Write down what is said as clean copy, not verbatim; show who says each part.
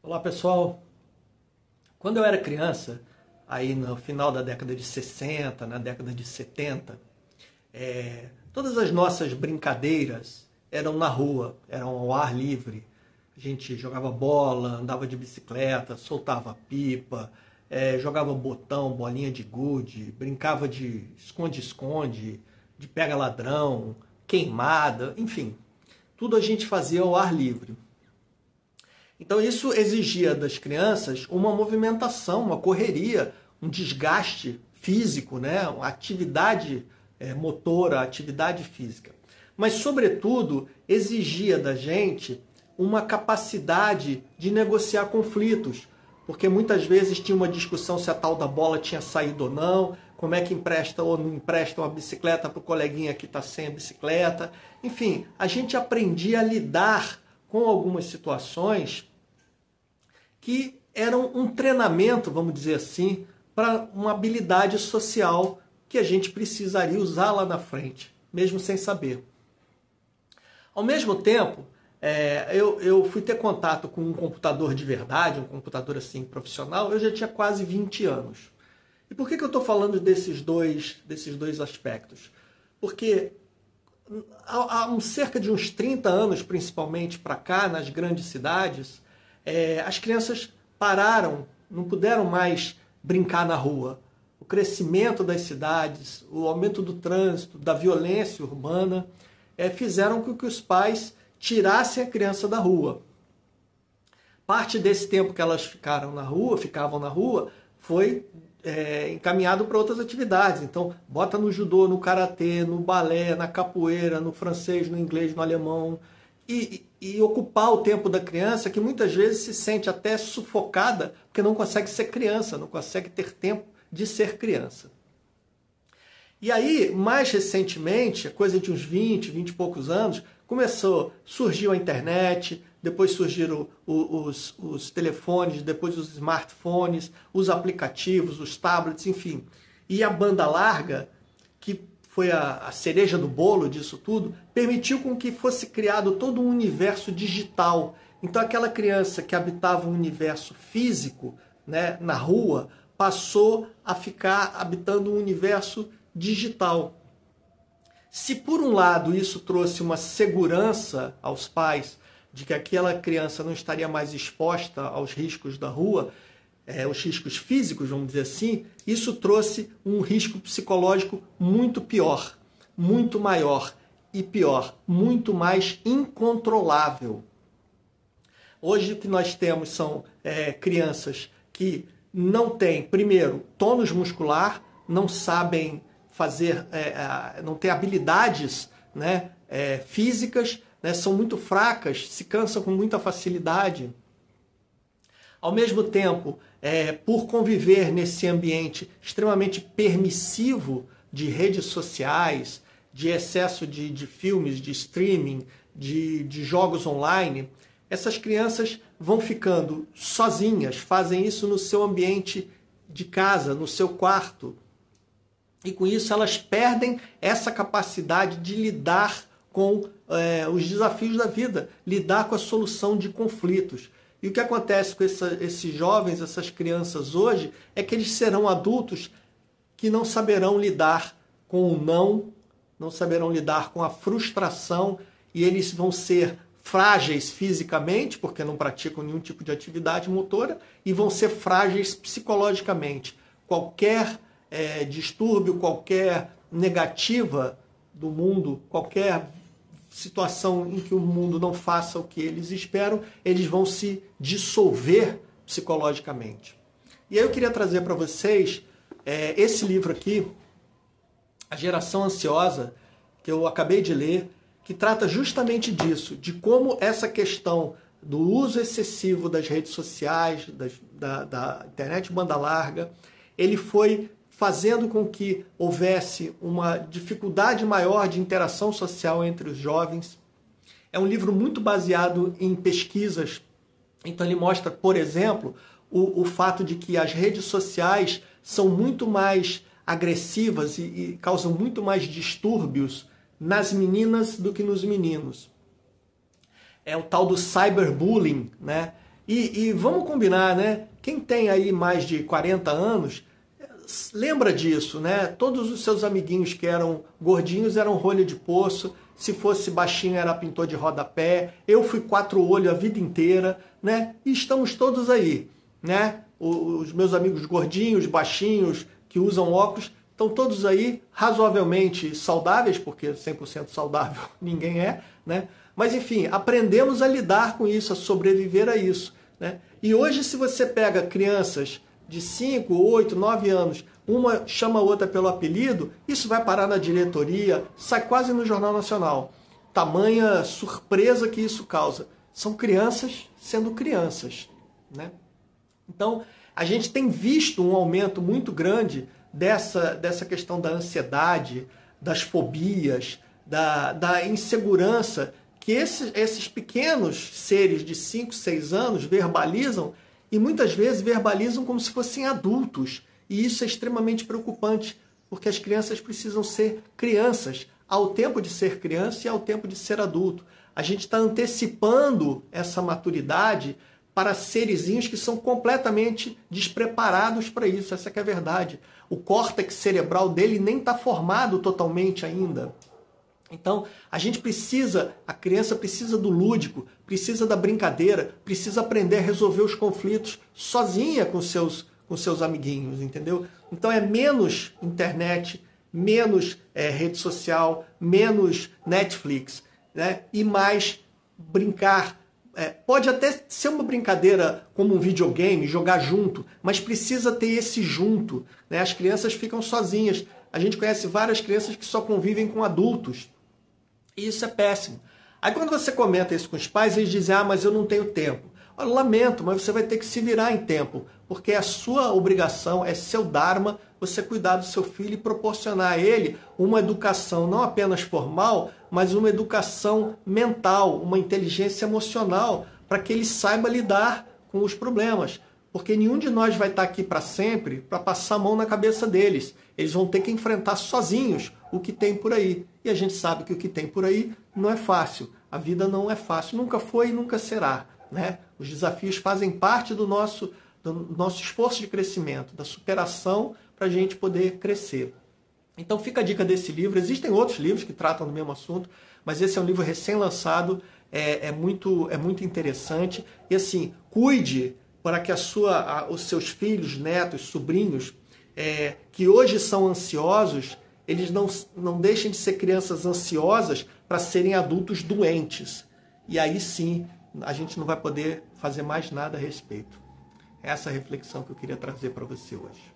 Speaker 1: Olá pessoal, quando eu era criança, aí no final da década de 60, na década de 70, todas as nossas brincadeiras eram na rua, eram ao ar livre. A gente jogava bola, andava de bicicleta, soltava pipa, jogava botão, bolinha de gude, brincava de esconde-esconde, de pega-ladrão, queimada, enfim. Tudo a gente fazia ao ar livre. Então isso exigia das crianças uma movimentação, uma correria, um desgaste físico, né? Uma atividade motora, atividade física. Mas, sobretudo, exigia da gente uma capacidade de negociar conflitos, porque muitas vezes tinha uma discussão se a tal da bola tinha saído ou não, como é que empresta ou não empresta uma bicicleta para o coleguinha que está sem a bicicleta. Enfim, a gente aprendia a lidar com algumas situações que eram um treinamento, vamos dizer assim, para uma habilidade social que a gente precisaria usar lá na frente, mesmo sem saber. Ao mesmo tempo, eu fui ter contato com um computador de verdade, um computador assim profissional, eu já tinha quase 20 anos. E por que eu estou falando desses dois aspectos? Porque há cerca de uns 30 anos, principalmente para cá, nas grandes cidades, as crianças pararam, não puderam mais brincar na rua. O crescimento das cidades, o aumento do trânsito, da violência urbana, fizeram com que os pais tirassem a criança da rua. Parte desse tempo que elas ficavam na rua, foi encaminhado para outras atividades. Então, bota no judô, no karatê, no balé, na capoeira, no francês, no inglês, no alemão. E ocupar o tempo da criança, que muitas vezes se sente até sufocada, porque não consegue ser criança, não consegue ter tempo de ser criança. E aí, mais recentemente, coisa de uns 20 e poucos anos, surgiu a internet, depois surgiram os telefones, depois os smartphones, os aplicativos, os tablets, enfim. E a banda larga, que foi a cereja do bolo disso tudo, permitiu com que fosse criado todo um universo digital. Então aquela criança que habitava um universo físico, né, na rua, passou a ficar habitando um universo digital. Se por um lado isso trouxe uma segurança aos pais de que aquela criança não estaria mais exposta aos riscos da rua, os riscos físicos, vamos dizer assim, isso trouxe um risco psicológico muito pior, muito maior e pior, muito mais incontrolável. Hoje o que nós temos são crianças que não têm, primeiro, tônus muscular, não sabem fazer, não têm habilidades, né, físicas, né, são muito fracas, se cansam com muita facilidade. Ao mesmo tempo, por conviver nesse ambiente extremamente permissivo de redes sociais, de excesso de filmes, de streaming, de jogos online, essas crianças vão ficando sozinhas, fazem isso no seu ambiente de casa, no seu quarto. E com isso elas perdem essa capacidade de lidar com os desafios da vida, lidar com a solução de conflitos. E o que acontece com esses jovens, essas crianças hoje, é que eles serão adultos que não saberão lidar com o não saberão lidar com a frustração, e eles vão ser frágeis fisicamente, porque não praticam nenhum tipo de atividade motora, e vão ser frágeis psicologicamente. Qualquer distúrbio, qualquer negativa do mundo, qualquer situação em que o mundo não faça o que eles esperam, eles vão se dissolver psicologicamente. E aí eu queria trazer para vocês esse livro aqui, A Geração Ansiosa, que eu acabei de ler, que trata justamente disso, de como essa questão do uso excessivo das redes sociais, da internet banda larga, ele foi fazendo com que houvesse uma dificuldade maior de interação social entre os jovens. É um livro muito baseado em pesquisas. Então ele mostra, por exemplo, o fato de que as redes sociais são muito mais agressivas e causam muito mais distúrbios nas meninas do que nos meninos. É o tal do cyberbullying, né? E vamos combinar, né? Quem tem aí mais de 40 anos, lembra disso, né? Todos os seus amiguinhos que eram gordinhos eram rolha de poço, se fosse baixinho era pintor de rodapé, eu fui 4 olhos a vida inteira, né? E estamos todos aí, né? Os meus amigos gordinhos, baixinhos, que usam óculos, estão todos aí razoavelmente saudáveis, porque 100% saudável ninguém é, né? Mas enfim, aprendemos a lidar com isso, a sobreviver a isso, né? E hoje, se você pega crianças de 5, 8, 9 anos, uma chama a outra pelo apelido, isso vai parar na diretoria, sai quase no Jornal Nacional. Tamanha surpresa que isso causa. São crianças sendo crianças, né? Então, a gente tem visto um aumento muito grande dessa questão da ansiedade, das fobias, da insegurança que esses pequenos seres de 5, 6 anos verbalizam e muitas vezes verbalizam como se fossem adultos. E isso é extremamente preocupante, porque as crianças precisam ser crianças, ao tempo de ser criança e ao tempo de ser adulto. A gente está antecipando essa maturidade para serizinhos que são completamente despreparados para isso. Essa que é a verdade. O córtex cerebral dele nem está formado totalmente ainda. Então, a criança precisa do lúdico, precisa da brincadeira, precisa aprender a resolver os conflitos sozinha com seus amiguinhos, entendeu? Então é menos internet, menos rede social, menos Netflix, né? E mais brincar. Pode até ser uma brincadeira como um videogame, jogar junto, mas precisa ter esse junto, né? As crianças ficam sozinhas. A gente conhece várias crianças que só convivem com adultos. E isso é péssimo. Aí quando você comenta isso com os pais, eles dizem, mas eu não tenho tempo. Eu lamento, mas você vai ter que se virar em tempo, porque é a sua obrigação, é seu dharma, você cuidar do seu filho e proporcionar a ele uma educação não apenas formal, mas uma educação mental, uma inteligência emocional, para que ele saiba lidar com os problemas. Porque nenhum de nós vai estar aqui para sempre para passar a mão na cabeça deles. Eles vão ter que enfrentar sozinhos o que tem por aí. E a gente sabe que o que tem por aí não é fácil. A vida não é fácil. Nunca foi e nunca será, né? Os desafios fazem parte do nosso esforço de crescimento, da superação para a gente poder crescer. Então fica a dica desse livro. Existem outros livros que tratam do mesmo assunto, mas esse é um livro recém-lançado, é muito interessante. E assim, cuide para que os seus filhos, netos, sobrinhos, que hoje são ansiosos, eles não deixem de ser crianças ansiosas para serem adultos doentes. E aí sim, a gente não vai poder fazer mais nada a respeito. Essa é a reflexão que eu queria trazer para você hoje.